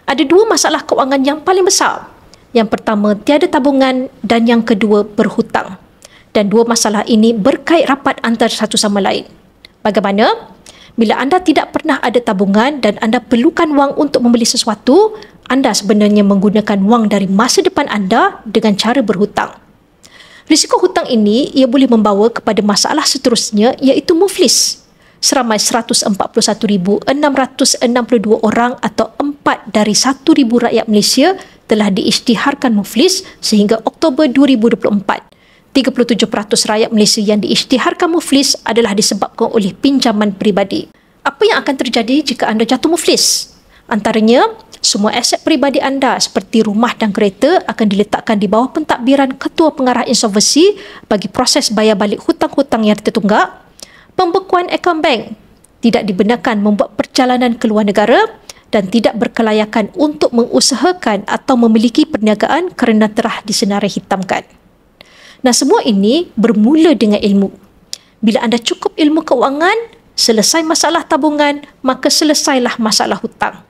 Ada dua masalah kewangan yang paling besar. Yang pertama, tiada tabungan dan yang kedua, berhutang. Dan dua masalah ini berkait rapat antara satu sama lain. Bagaimana? Bila anda tidak pernah ada tabungan dan anda perlukan wang untuk membeli sesuatu, anda sebenarnya menggunakan wang dari masa depan anda dengan cara berhutang. Risiko hutang ini ia boleh membawa kepada masalah seterusnya iaitu muflis. Seramai 141,662 orang atau 4 dari 1,000 rakyat Malaysia telah diisytiharkan muflis sehingga Oktober 2024. 37% rakyat Malaysia yang diisytiharkan muflis adalah disebabkan oleh pinjaman peribadi. Apa yang akan terjadi jika anda jatuh muflis? Antaranya, semua aset peribadi anda seperti rumah dan kereta akan diletakkan di bawah pentadbiran Ketua Pengarah Insolvensi bagi proses bayar balik hutang-hutang yang tertunggak. Pembekuan akaun bank, tidak dibenarkan membuat perjalanan ke luar negara dan tidak berkelayakan untuk mengusahakan atau memiliki perniagaan kerana telah disenarai hitamkan. Nah, semua ini bermula dengan ilmu. Bila anda cukup ilmu keuangan, selesai masalah tabungan, maka selesailah masalah hutang.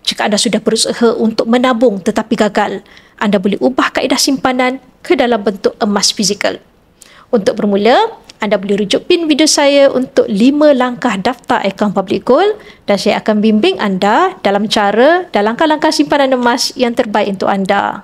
Jika anda sudah berusaha untuk menabung tetapi gagal, anda boleh ubah kaedah simpanan ke dalam bentuk emas fizikal. Untuk bermula, anda boleh rujuk pin video saya untuk 5 langkah daftar akaun Public Gold dan saya akan bimbing anda dalam langkah-langkah simpanan emas yang terbaik untuk anda.